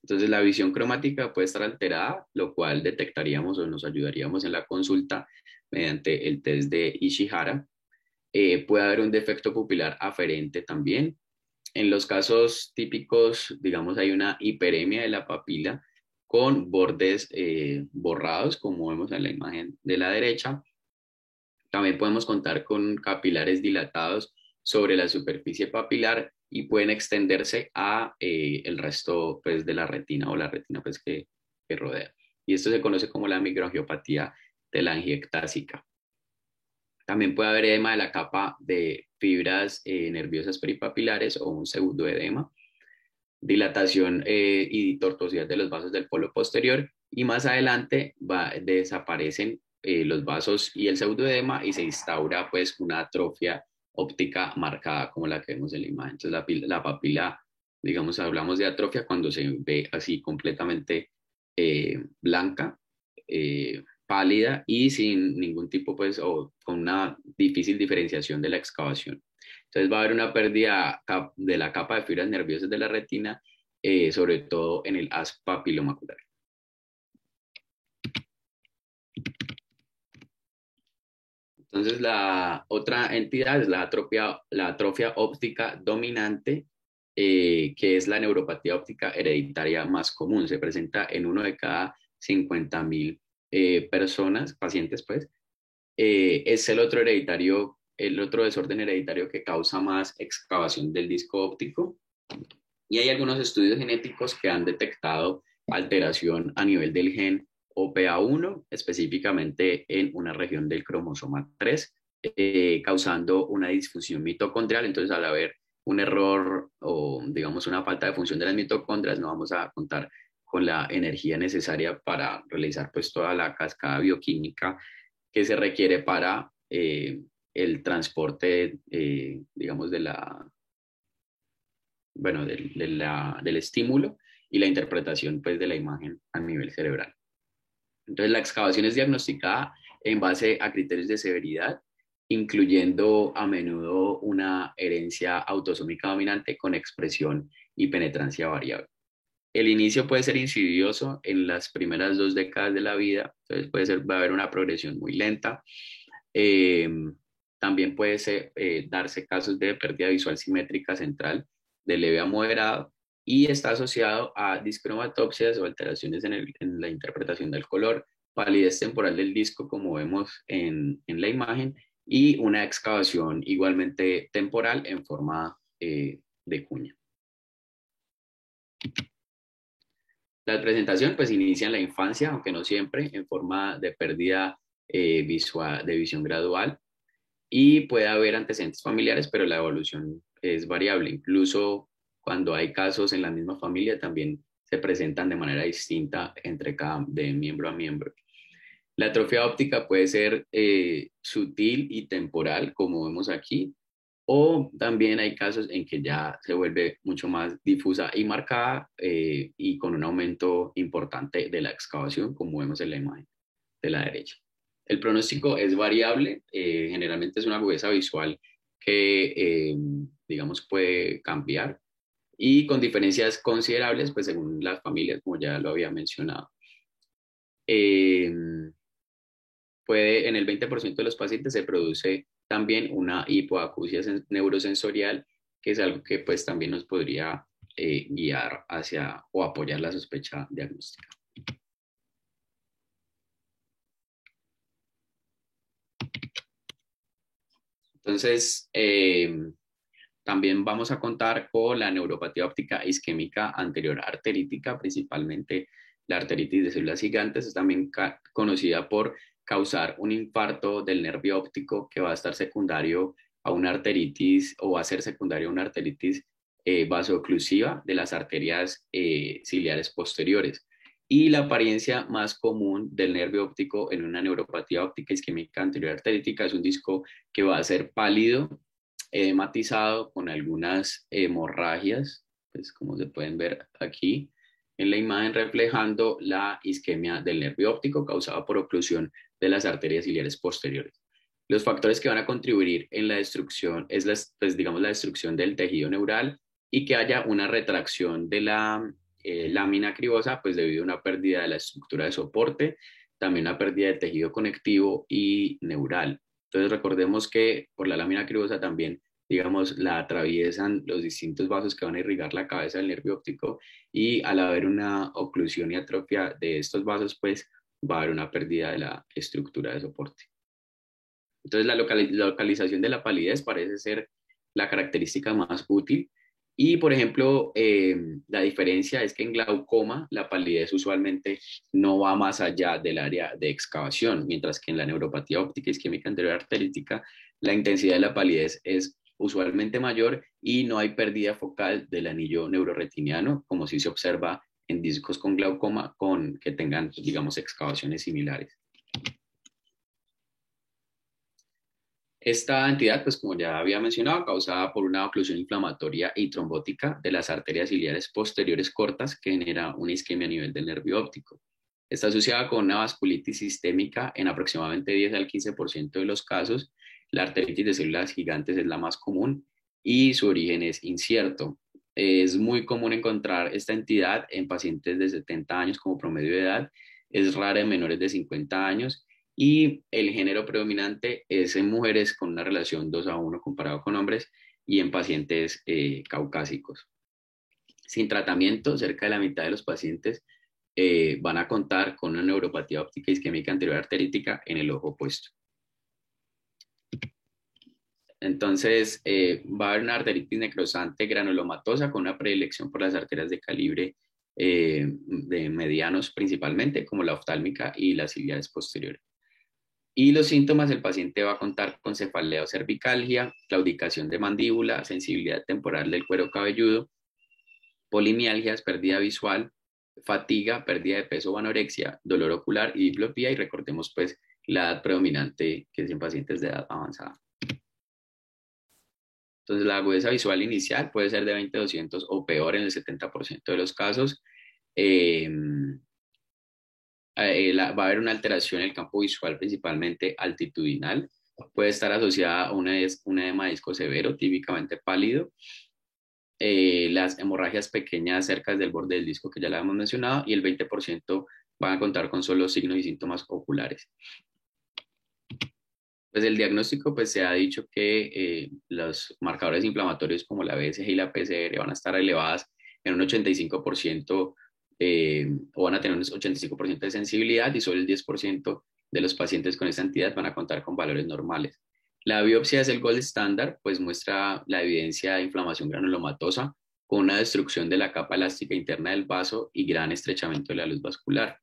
Speaker 2: Entonces la visión cromática puede estar alterada, lo cual detectaríamos o nos ayudaríamos en la consulta mediante el test de Ishihara. Puede haber un defecto pupilar aferente también. En los casos típicos, digamos, hay una hiperemia de la papila con bordes borrados, como vemos en la imagen de la derecha. También podemos contar con capilares dilatados sobre la superficie papilar y pueden extenderse a el resto pues, de la retina o la retina pues, que rodea. Y esto se conoce como la microangiopatía telangiectásica. También puede haber edema de la capa de fibras nerviosas peripapilares o un pseudoedema, dilatación y tortuosidad de los vasos del polo posterior, y más adelante desaparecen los vasos y el pseudoedema y se instaura pues una atrofia óptica marcada como la que vemos en la imagen. Entonces la papila, digamos, hablamos de atrofia cuando se ve así completamente blanca, pálida y sin ningún tipo pues o con una difícil diferenciación de la excavación. Entonces va a haber una pérdida de la capa de fibras nerviosas de la retina, sobre todo en el haz papilomacular. Entonces la otra entidad es la atrofia óptica dominante, que es la neuropatía óptica hereditaria más común. Se presenta en uno de cada 50.000 personas, pacientes pues. Es el otro desorden hereditario que causa más excavación del disco óptico, y hay algunos estudios genéticos que han detectado alteración a nivel del gen OPA1, específicamente en una región del cromosoma 3, causando una disfunción mitocondrial. Entonces, al haber un error o, digamos, una falta de función de las mitocondrias, no vamos a contar con la energía necesaria para realizar pues toda la cascada bioquímica que se requiere para el transporte, digamos, del estímulo y la interpretación pues, de la imagen a nivel cerebral. Entonces, la excavación es diagnosticada en base a criterios de severidad, incluyendo a menudo una herencia autosómica dominante con expresión y penetrancia variable. El inicio puede ser insidioso en las primeras 2 décadas de la vida, entonces va a haber una progresión muy lenta. Eh, También darse casos de pérdida visual simétrica central de leve a moderado, y está asociado a discromatopsias o alteraciones en la interpretación del color, palidez temporal del disco como vemos en la imagen, y una excavación igualmente temporal en forma de cuña. La presentación pues inicia en la infancia, aunque no siempre, en forma de pérdida de visión gradual, y puede haber antecedentes familiares, pero la evolución es variable. Incluso cuando hay casos en la misma familia, también se presentan de manera distinta de miembro a miembro. La atrofia óptica puede ser sutil y temporal, como vemos aquí, o también hay casos en que ya se vuelve mucho más difusa y marcada, y con un aumento importante de la excavación, como vemos en la imagen de la derecha. El pronóstico es variable, generalmente es una agudeza visual que, digamos, puede cambiar, y con diferencias considerables, pues según las familias, como ya lo había mencionado. Eh, en el 20% de los pacientes se produce también una hipoacusia neurosensorial, que es algo que pues también nos podría guiar hacia o apoyar la sospecha diagnóstica. Entonces, también vamos a contar con la neuropatía óptica isquémica anterior arterítica, principalmente la arteritis de células gigantes, es también conocida por causar un infarto del nervio óptico que va a estar secundario a una arteritis o va a ser secundario a una arteritis vasooclusiva de las arterias ciliares posteriores. Y la apariencia más común del nervio óptico en una neuropatía óptica isquémica anterior arterítica es un disco que va a ser pálido, matizado con algunas hemorragias, pues como se pueden ver aquí en la imagen, reflejando la isquemia del nervio óptico causada por oclusión de las arterias ciliares posteriores. Los factores que van a contribuir en la destrucción es pues, digamos, la destrucción del tejido neural y que haya una retracción de la lámina cribosa, pues debido a una pérdida de la estructura de soporte, también una pérdida de tejido conectivo y neural. Entonces recordemos que por la lámina cribosa también, digamos, la atraviesan los distintos vasos que van a irrigar la cabeza del nervio óptico y al haber una oclusión y atrofia de estos vasos, pues va a haber una pérdida de la estructura de soporte. Entonces la localización de la palidez parece ser la característica más útil. Y, por ejemplo, la diferencia es que en glaucoma la palidez usualmente no va más allá del área de excavación, mientras que en la neuropatía óptica isquémica anterior arterítica la intensidad de la palidez es usualmente mayor y no hay pérdida focal del anillo neuroretiniano, como si se observa en discos con glaucoma que tengan, digamos, excavaciones similares. Esta entidad, pues como ya había mencionado, causada por una oclusión inflamatoria y trombótica de las arterias ciliares posteriores cortas que genera una isquemia a nivel del nervio óptico. Está asociada con una vasculitis sistémica en aproximadamente 10 al 15% de los casos. La arteritis de células gigantes es la más común y su origen es incierto. Es muy común encontrar esta entidad en pacientes de 70 años como promedio de edad. Es rara en menores de 50 años y el género predominante es en mujeres con una relación 2:1 comparado con hombres y en pacientes caucásicos. Sin tratamiento, cerca de la mitad de los pacientes van a contar con una neuropatía óptica isquémica anterior arterítica en el ojo opuesto. Entonces, va a haber una arteritis necrosante granulomatosa con una predilección por las arterias de calibre de medianos principalmente, como la oftálmica y las ciliares posteriores. Y los síntomas, el paciente va a contar con cefalea o cervicalgia, claudicación de mandíbula, sensibilidad temporal del cuero cabelludo, polimialgias, pérdida visual, fatiga, pérdida de peso o anorexia, dolor ocular y diplopía. Y recordemos pues la edad predominante que es en pacientes de edad avanzada. Entonces la agudeza visual inicial puede ser de 20/200 o peor en el 70% de los casos. Va a haber una alteración en el campo visual, principalmente altitudinal. Puede estar asociada a un edema de disco severo, típicamente pálido. Las hemorragias pequeñas cerca del borde del disco, que ya la hemos mencionado, y el 20% van a contar con solo signos y síntomas oculares. Pues el diagnóstico, pues se ha dicho que los marcadores inflamatorios como la BSG y la PCR van a estar elevadas en un 85%, o van a tener un 85% de sensibilidad y solo el 10% de los pacientes con esta entidad van a contar con valores normales. La biopsia es el gold standard, pues muestra la evidencia de inflamación granulomatosa con una destrucción de la capa elástica interna del vaso y gran estrechamiento de la luz vascular.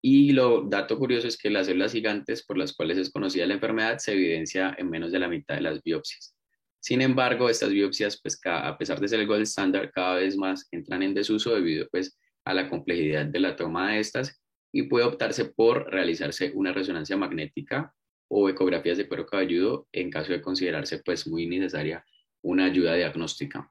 Speaker 2: Y lo dato curioso es que las células gigantes por las cuales es conocida la enfermedad se evidencia en menos de la mitad de las biopsias. Sin embargo, estas biopsias, pues a pesar de ser el gold standard, cada vez más entran en desuso debido pues, a la complejidad de la toma de estas y puede optarse por realizarse una resonancia magnética o ecografías de cuero cabelludo en caso de considerarse pues, muy necesaria una ayuda diagnóstica.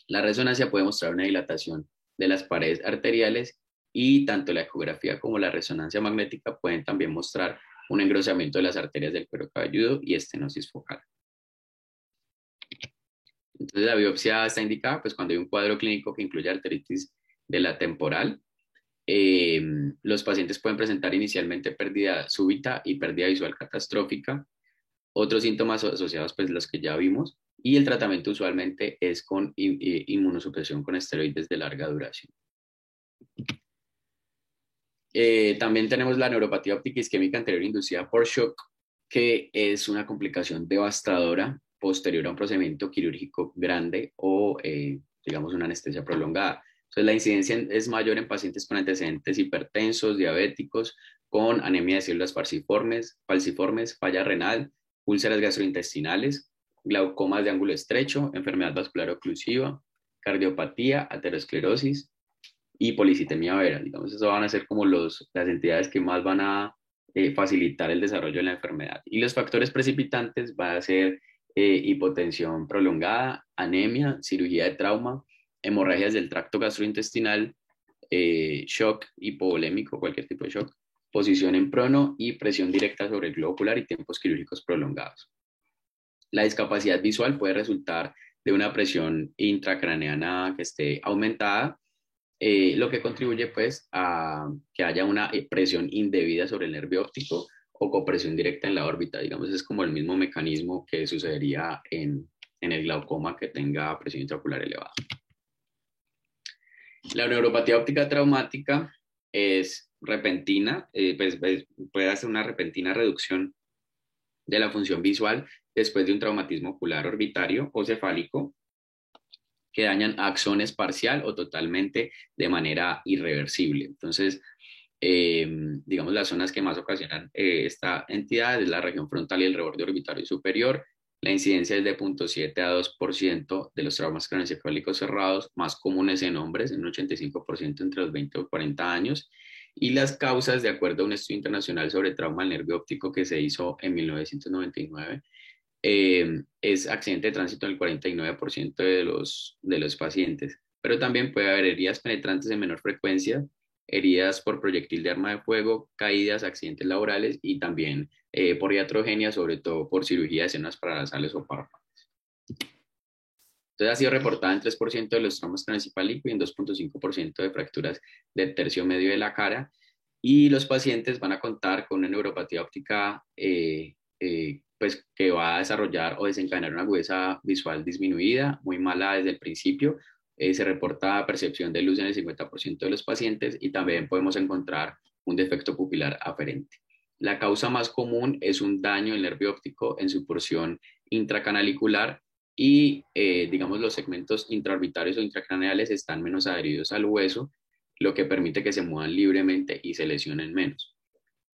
Speaker 2: La resonancia puede mostrar una dilatación de las paredes arteriales y tanto la ecografía como la resonancia magnética pueden también mostrar un engrosamiento de las arterias del cuero cabelludo y estenosis focal. Entonces la biopsia está indicada pues, cuando hay un cuadro clínico que incluye arteritis de la temporal Eh, los pacientes pueden presentar inicialmente pérdida súbita y pérdida visual catastrófica. Otros síntomas asociados, pues los que ya vimos. Y el tratamiento usualmente es con inmunosupresión con esteroides de larga duración. También tenemos la neuropatía óptica isquémica anterior inducida por shock, que es una complicación devastadora posterior a un procedimiento quirúrgico grande o, digamos, una anestesia prolongada. Entonces, la incidencia es mayor en pacientes con antecedentes hipertensos, diabéticos, con anemia de células falciformes, falla renal, úlceras gastrointestinales, glaucomas de ángulo estrecho, enfermedad vascular oclusiva, cardiopatía, aterosclerosis y policitemia vera. Digamos, eso van a ser como las entidades que más van a facilitar el desarrollo de la enfermedad. Y los factores precipitantes van a ser hipotensión prolongada, anemia, cirugía de trauma, hemorragias del tracto gastrointestinal, shock hipovolémico, cualquier tipo de shock, posición en prono y presión directa sobre el globo ocular y tiempos quirúrgicos prolongados. La discapacidad visual puede resultar de una presión intracraneana que esté aumentada, lo que contribuye pues a que haya una presión indebida sobre el nervio óptico o copresión directa en la órbita. Digamos, es como el mismo mecanismo que sucedería en el glaucoma que tenga presión intraocular elevada. La neuropatía óptica traumática es repentina, puede hacer una repentina reducción de la función visual después de un traumatismo ocular orbitario o cefálico que dañan axones parcial o totalmente de manera irreversible. Entonces, digamos, las zonas que más ocasionan esta entidad es la región frontal y el reborde orbitario superior. La incidencia es de 0.7 a 2% de los traumas craneoencefálicos cerrados, más comunes en hombres, en un 85% entre los 20 o 40 años. Y las causas, de acuerdo a un estudio internacional sobre trauma al nervio óptico que se hizo en 1999, es accidente de tránsito en el 49% de los pacientes, pero también puede haber heridas penetrantes en menor frecuencia, heridas por proyectil de arma de fuego, caídas, accidentes laborales y también por iatrogenia, sobre todo por cirugía de senos paranasales o párpados. Entonces ha sido reportada en 3% de los traumas craneoencefálicos y en 2.5% de fracturas del tercio medio de la cara. Y los pacientes van a contar con una neuropatía óptica pues, que va a desarrollar o desencadenar una agudeza visual disminuida, muy mala desde el principio. Se reporta percepción de luz en el 50% de los pacientes y también podemos encontrar un defecto pupilar aferente. La causa más común es un daño del nervio óptico en su porción intracanalicular y, digamos, los segmentos intraorbitarios o intracraneales están menos adheridos al hueso, lo que permite que se muevan libremente y se lesionen menos.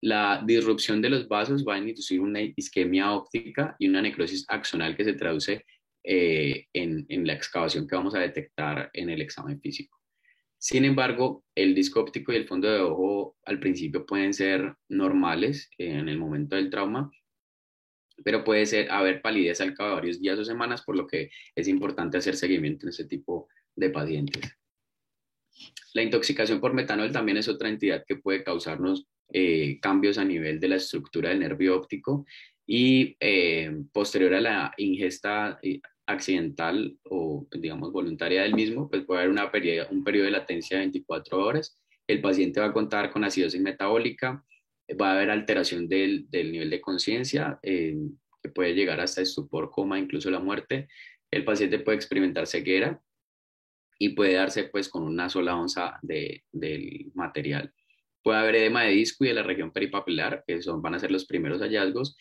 Speaker 2: La disrupción de los vasos va a inducir una isquemia óptica y una necrosis axonal que se traduce en la excavación que vamos a detectar en el examen físico. Sin embargo, el disco óptico y el fondo de ojo al principio pueden ser normales en el momento del trauma, pero puede haber palidez al cabo de varios días o semanas, por lo que es importante hacer seguimiento en este tipo de pacientes. La intoxicación por metanol también es otra entidad que puede causarnos cambios a nivel de la estructura del nervio óptico y posterior a la ingesta accidental o, digamos, voluntaria del mismo, pues puede haber un periodo de latencia de 24 horas. El paciente va a contar con acidosis metabólica, va a haber alteración del nivel de conciencia, que puede llegar hasta estupor, coma, incluso la muerte. El paciente puede experimentar ceguera y puede darse pues con una sola onza del material. Puede haber edema de disco y de la región peripapilar, que van a ser los primeros hallazgos,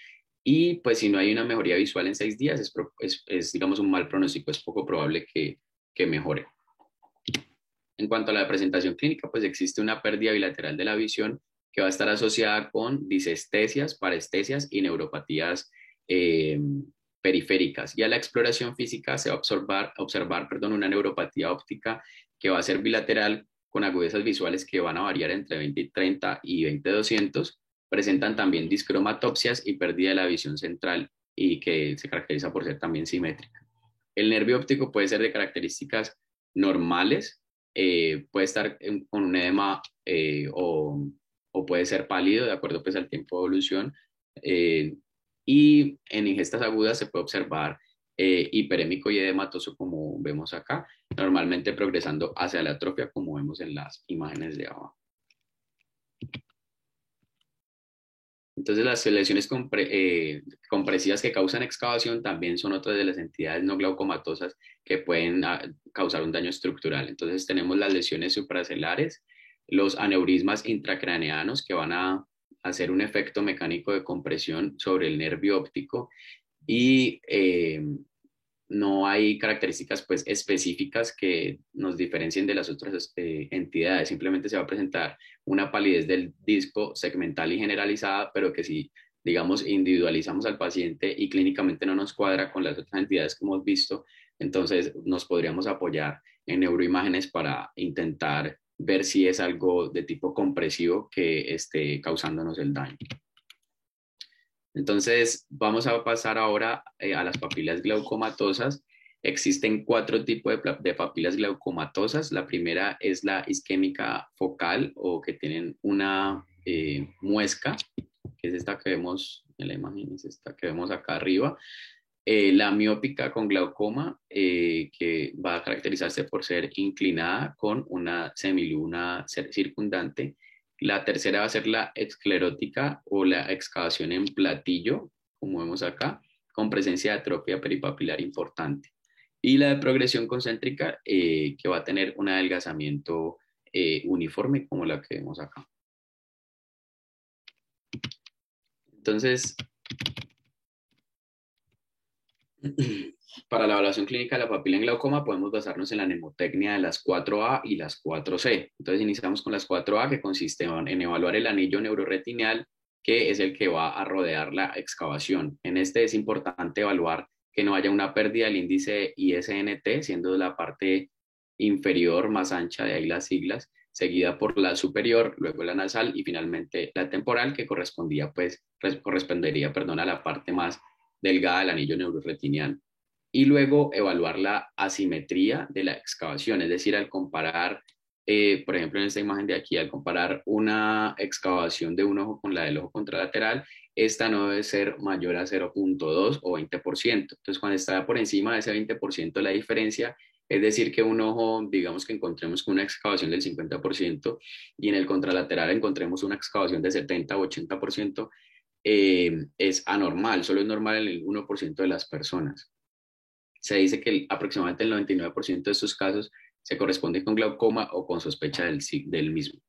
Speaker 2: y pues si no hay una mejoría visual en 6 días, digamos un mal pronóstico, es poco probable que mejore. En cuanto a la presentación clínica, pues existe una pérdida bilateral de la visión que va a estar asociada con disestesias, parestesias y neuropatías periféricas. Y a la exploración física se va a observar una neuropatía óptica que va a ser bilateral con agudezas visuales que van a variar entre 20/30 y 20/200. Presentan también discromatopsias y pérdida de la visión central y que se caracteriza por ser también simétrica. El nervio óptico puede ser de características normales, puede estar con un edema o puede ser pálido de acuerdo pues, al tiempo de evolución. Y en ingestas agudas se puede observar hiperémico y edematoso como vemos acá, normalmente progresando hacia la atrofia como vemos en las imágenes de abajo. Entonces, las lesiones compresivas que causan excavación también son otras de las entidades no glaucomatosas que pueden causar un daño estructural. Entonces, tenemos las lesiones supracelares, los aneurismas intracraneanos que van a hacer un efecto mecánico de compresión sobre el nervio óptico y no hay características pues, específicas que nos diferencien de las otras entidades. Simplemente se va a presentar una palidez del disco segmental y generalizada, pero que si, digamos, individualizamos al paciente y clínicamente no nos cuadra con las otras entidades que hemos visto, entonces nos podríamos apoyar en neuroimágenes para intentar ver si es algo de tipo compresivo que esté causándonos el daño. Entonces, vamos a pasar ahora a las papilas glaucomatosas. Existen 4 tipos de papilas glaucomatosas. La primera es la isquémica focal o que tienen una muesca, que es esta que vemos en la imagen, es esta que vemos acá arriba. La miópica con glaucoma, que va a caracterizarse por ser inclinada con una semiluna circundante. La tercera va a ser la esclerótica o la excavación en platillo, como vemos acá, con presencia de atrofia peripapilar importante. Y la de progresión concéntrica, que va a tener un adelgazamiento uniforme, como la que vemos acá. Entonces, para la evaluación clínica de la papila en glaucoma podemos basarnos en la mnemotecnia de las 4A y las 4C. Entonces iniciamos con las 4A, que consiste en evaluar el anillo neuroretinal, que es el que va a rodear la excavación. En este es importante evaluar que no haya una pérdida del índice ISNT, siendo la parte inferior más ancha, de ahí las siglas, seguida por la superior, luego la nasal y finalmente la temporal, que correspondería a la parte más delgada del anillo neuroretiniano. Y luego evaluar la asimetría de la excavación, es decir, al comparar, por ejemplo, en esta imagen de aquí, al comparar una excavación de un ojo con la del ojo contralateral, esta no debe ser mayor a 0,2 o 20%. Entonces, cuando está por encima de ese 20% de la diferencia, es decir, que un ojo, digamos que encontremos con una excavación del 50% y en el contralateral encontremos una excavación de 70 o 80%, es anormal, solo es normal en el 1% de las personas. Se dice que aproximadamente el 99% de estos casos se corresponde con glaucoma o con sospecha del mismo.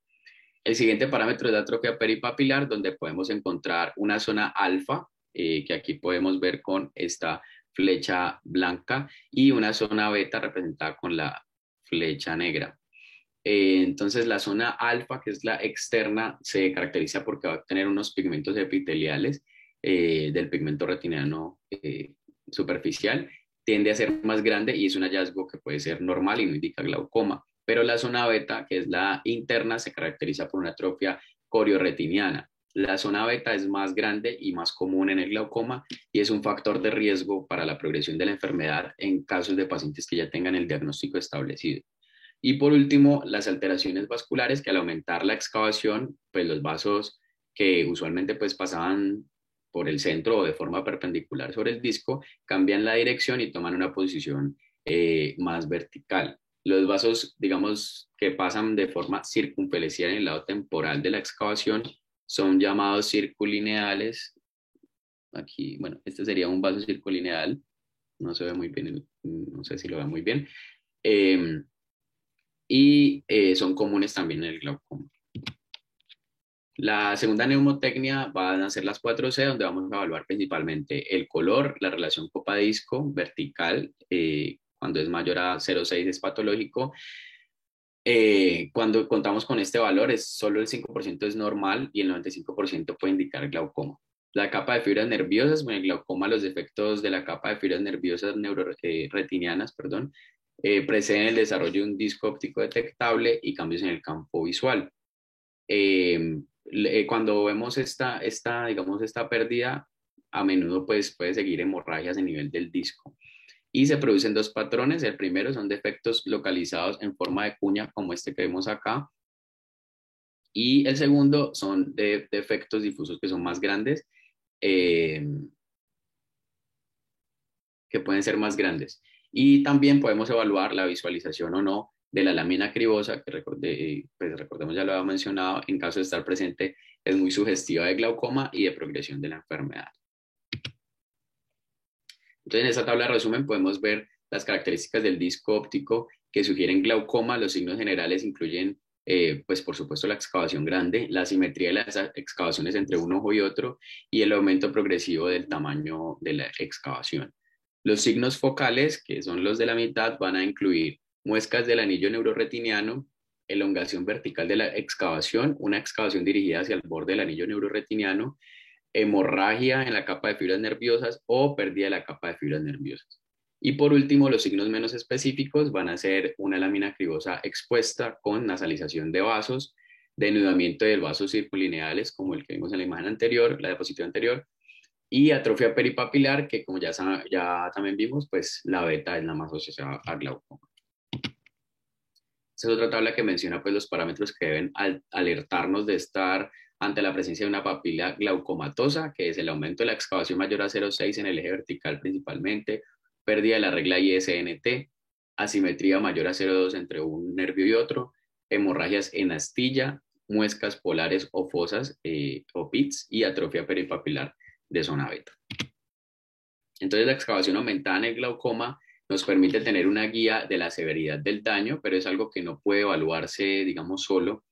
Speaker 2: El siguiente parámetro es la atrofia peripapilar, donde podemos encontrar una zona alfa, que aquí podemos ver con esta flecha blanca, y una zona beta representada con la flecha negra. Entonces, la zona alfa, que es la externa, se caracteriza porque va a tener unos pigmentos epiteliales del pigmento retiniano superficial, tiende a ser más grande y es un hallazgo que puede ser normal y no indica glaucoma. Pero la zona beta, que es la interna, se caracteriza por una atrofia corioretiniana. La zona beta es más grande y más común en el glaucoma y es un factor de riesgo para la progresión de la enfermedad en casos de pacientes que ya tengan el diagnóstico establecido. Y por último, las alteraciones vasculares, que al aumentar la excavación, pues los vasos que usualmente pues pasaban por el centro o de forma perpendicular sobre el disco, cambian la dirección y toman una posición más vertical. Los vasos, digamos, que pasan de forma circunferencial en el lado temporal de la excavación son llamados circulineales. Aquí, bueno, este sería un vaso circulineal. No se ve muy bien, no sé si lo ve muy bien. Son comunes también en el glaucoma. La segunda neumotecnia van a ser las 4C, donde vamos a evaluar principalmente el color, la relación copa-disco vertical, cuando es mayor a 0,6 es patológico. Cuando contamos con este valor, solo el 5% es normal y el 95% puede indicar glaucoma. La capa de fibras nerviosas, en el glaucoma los defectos de la capa de fibras nerviosas retinianas, preceden el desarrollo de un disco óptico detectable y cambios en el campo visual. Cuando vemos digamos, esta pérdida, a menudo pues, puede seguir hemorragias a nivel del disco. Y se producen 2 patrones. El primero son defectos localizados en forma de cuña, como este que vemos acá. Y el segundo son defectos difusos que son más grandes, que pueden ser más grandes. Y también podemos evaluar la visualización o no de la lámina cribosa, que pues recordemos ya lo había mencionado, en caso de estar presente es muy sugestiva de glaucoma y de progresión de la enfermedad. Entonces, en esta tabla de resumen podemos ver las características del disco óptico que sugieren glaucoma. Los signos generales incluyen, pues por supuesto, la excavación grande, la simetría de las excavaciones entre un ojo y otro y el aumento progresivo del tamaño de la excavación. Los signos focales, que son los de la mitad, van a incluir muescas del anillo neuroretiniano, elongación vertical de la excavación, una excavación dirigida hacia el borde del anillo neuroretiniano, hemorragia en la capa de fibras nerviosas o pérdida de la capa de fibras nerviosas. Y por último, los signos menos específicos van a ser una lámina cribosa expuesta con nasalización de vasos, denudamiento de vasos circunlineales, como el que vimos en la imagen anterior, la diapositiva anterior, y atrofia peripapilar, que como ya también vimos, pues la beta es la más asociada a glaucoma. Esta es otra tabla que menciona pues los parámetros que deben alertarnos de estar ante la presencia de una papila glaucomatosa, que es el aumento de la excavación mayor a 0,6 en el eje vertical principalmente, pérdida de la regla ISNT, asimetría mayor a 0,2 entre un nervio y otro, hemorragias en astilla, muescas polares o fosas o pits y atrofia peripapilar de zona beta. Entonces la excavación aumentada en el glaucoma nos permite tener una guía de la severidad del daño, pero es algo que no puede evaluarse, digamos, solo.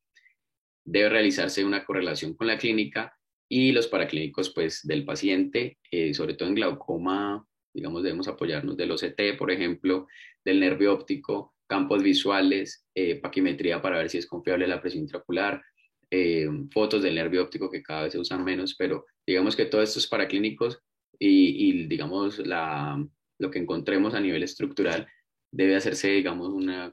Speaker 2: Debe realizarse una correlación con la clínica y los paraclínicos pues, del paciente, sobre todo en glaucoma, digamos, debemos apoyarnos del OCT, por ejemplo, del nervio óptico, campos visuales, paquimetría para ver si es confiable la presión intraocular, fotos del nervio óptico que cada vez se usan menos, pero digamos que todos estos paraclínicos y digamos, lo que encontremos a nivel estructural debe hacerse, digamos, una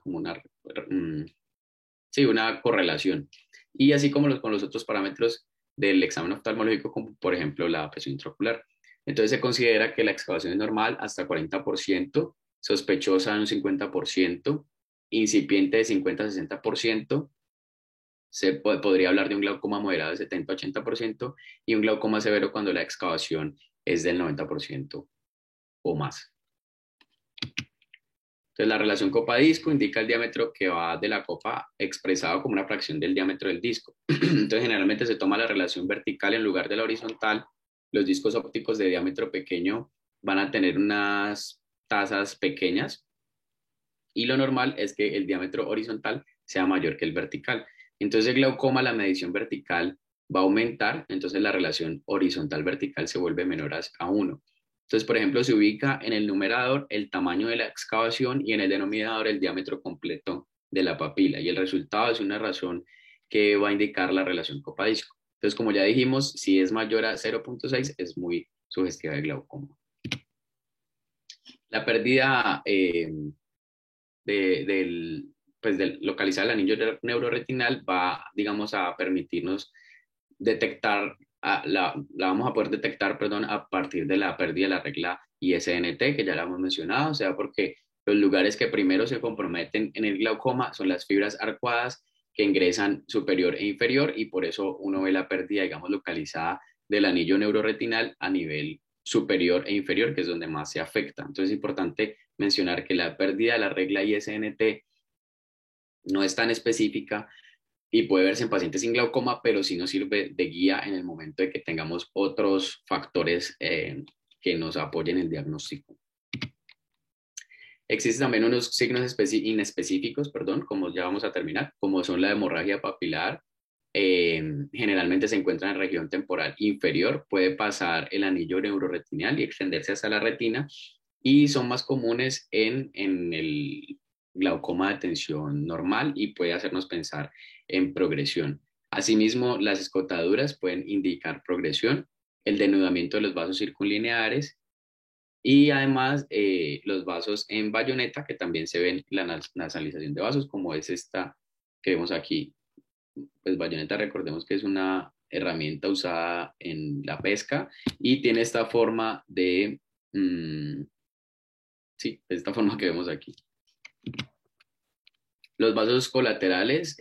Speaker 2: correlación. Y así como con los otros parámetros del examen oftalmológico, como por ejemplo la presión intraocular. Entonces se considera que la excavación es normal hasta 40%, sospechosa en un 50%, incipiente de 50-60%, podría hablar de un glaucoma moderado de 70-80% y un glaucoma severo cuando la excavación es del 90% o más. Entonces, la relación copa-disco indica el diámetro que va de la copa expresado como una fracción del diámetro del disco. Entonces, generalmente se toma la relación vertical en lugar de la horizontal. Los discos ópticos de diámetro pequeño van a tener unas tasas pequeñas y lo normal es que el diámetro horizontal sea mayor que el vertical. Entonces, el glaucoma, la medición vertical va a aumentar, entonces la relación horizontal-vertical se vuelve menor a 1. Entonces, por ejemplo, se ubica en el numerador el tamaño de la excavación y en el denominador el diámetro completo de la papila. Y el resultado es una razón que va a indicar la relación copa-disco. Entonces, como ya dijimos, si es mayor a 0,6 es muy sugestiva de glaucoma. La pérdida del localizar el anillo neuroretinal va, digamos, a permitirnos detectar, la vamos a poder detectar, perdón, a partir de la pérdida de la regla ISNT, que ya la hemos mencionado, o sea, porque los lugares que primero se comprometen en el glaucoma son las fibras arcuadas que ingresan superior e inferior y por eso uno ve la pérdida, digamos, localizada del anillo neuroretinal a nivel superior e inferior, que es donde más se afecta. Entonces es importante mencionar que la pérdida de la regla ISNT no es tan específica y puede verse en pacientes sin glaucoma, pero sí nos sirve de guía en el momento de que tengamos otros factores que nos apoyen en el diagnóstico. Existen también unos signos inespecíficos, como ya vamos a terminar, como son la hemorragia papilar. Generalmente se encuentra en región temporal inferior, puede pasar el anillo neuroretinal y extenderse hasta la retina, y son más comunes en el glaucoma de tensión normal y puede hacernos pensar en progresión. Asimismo, las escotaduras pueden indicar progresión, el denudamiento de los vasos circunlineares y además los vasos en bayoneta, que también se ven la nasalización de vasos, como es esta que vemos aquí. Pues bayoneta, recordemos que es una herramienta usada en la pesca y tiene esta forma sí, esta forma que vemos aquí. Los vasos colaterales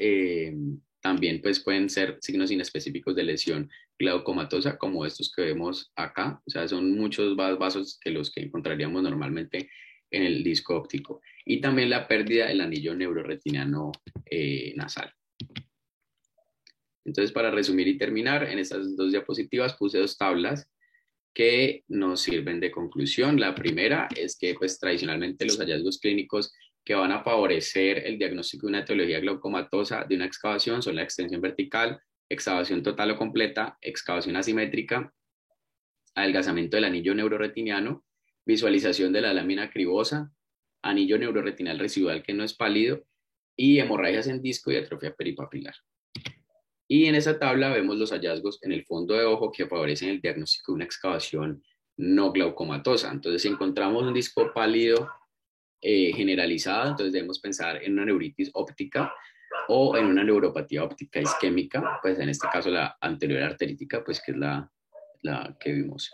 Speaker 2: también pues, pueden ser signos inespecíficos de lesión glaucomatosa, como estos que vemos acá. O sea, son muchos vasos que los que encontraríamos normalmente en el disco óptico. Y también la pérdida del anillo neuroretiniano nasal. Entonces, para resumir y terminar, en estas dos diapositivas puse dos tablas que nos sirven de conclusión. La primera es que pues, tradicionalmente los hallazgos clínicos que van a favorecer el diagnóstico de una etiología glaucomatosa de una excavación son la extensión vertical, excavación total o completa, excavación asimétrica, adelgazamiento del anillo neuroretiniano, visualización de la lámina cribosa, anillo neuroretinal residual que no es pálido y hemorragias en disco y atrofia peripapilar. Y en esa tabla vemos los hallazgos en el fondo de ojo que favorecen el diagnóstico de una excavación no glaucomatosa. Entonces, si encontramos un disco pálido generalizado, entonces debemos pensar en una neuritis óptica o en una neuropatía óptica isquémica, pues en este caso la anterior arterítica, pues que es la que vimos.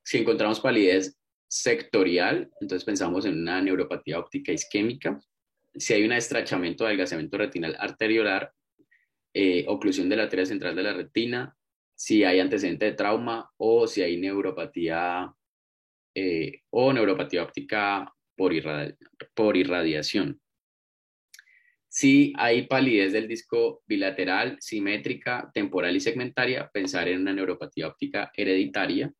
Speaker 2: Si encontramos palidez sectorial, entonces pensamos en una neuropatía óptica isquémica. Si hay un estrechamiento o adelgazamiento retinal arteriolar, oclusión de la arteria central de la retina, si hay antecedente de trauma o si hay neuropatía o neuropatía óptica por irradiación. Si hay palidez del disco bilateral, simétrica, temporal y segmentaria, pensar en una neuropatía óptica hereditaria.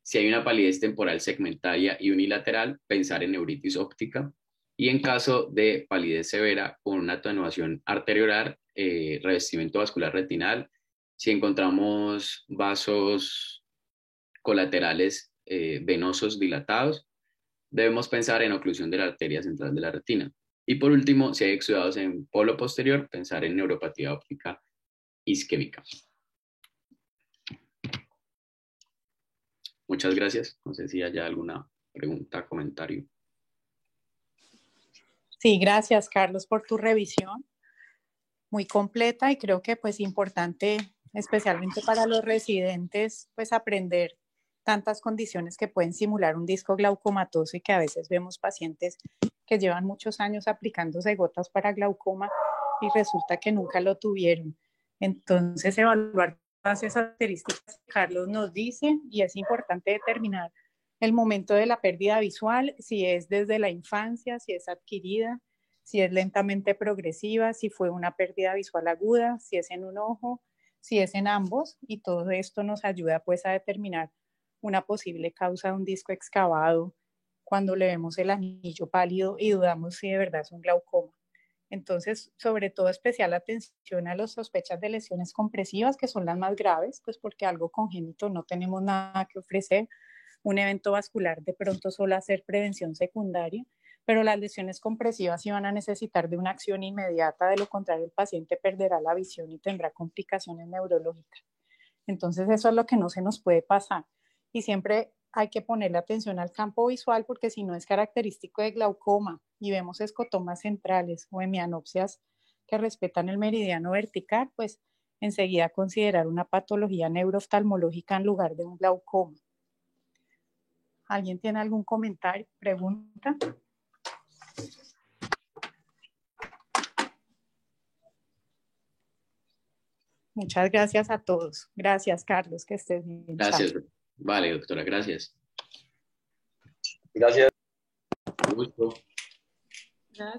Speaker 2: Si hay una palidez temporal segmentaria y unilateral, pensar en neuritis óptica. Y en caso de palidez severa con una atenuación arteriolar, revestimiento vascular retinal, si encontramos vasos colaterales venosos dilatados, debemos pensar en oclusión de la arteria central de la retina. Y por último, si hay exudados en polo posterior, pensar en neuropatía óptica isquémica. Muchas gracias. No sé si haya alguna pregunta, comentario.
Speaker 1: Sí, gracias, Carlos, por tu revisión. Muy completa y creo que pues importante, especialmente para los residentes, pues aprender tantas condiciones que pueden simular un disco glaucomatoso y que a veces vemos pacientes que llevan muchos años aplicándose gotas para glaucoma y resulta que nunca lo tuvieron. Entonces, evaluar todas esas características que Carlos nos dice y es importante determinar el momento de la pérdida visual, si es desde la infancia, si es adquirida, si es lentamente progresiva, si fue una pérdida visual aguda, si es en un ojo, si es en ambos, y todo esto nos ayuda pues a determinar una posible causa de un disco excavado cuando le vemos el anillo pálido y dudamos si de verdad es un glaucoma. Entonces, sobre todo especial atención a las sospechas de lesiones compresivas, que son las más graves, pues porque algo congénito no tenemos nada que ofrecer, un evento vascular de pronto solo hacer prevención secundaria, pero las lesiones compresivas sí van a necesitar de una acción inmediata, de lo contrario el paciente perderá la visión y tendrá complicaciones neurológicas. Entonces eso es lo que no se nos puede pasar y siempre hay que ponerle atención al campo visual porque si no es característico de glaucoma y vemos escotomas centrales o hemianopsias que respetan el meridiano vertical, pues enseguida considerar una patología neurooftalmológica en lugar de un glaucoma. ¿Alguien tiene algún comentario, pregunta? Muchas gracias a todos. Gracias, Carlos, que estés bien.
Speaker 2: Gracias. Chao. Vale, doctora, gracias.
Speaker 3: Gracias.
Speaker 2: Un gusto.
Speaker 1: Gracias.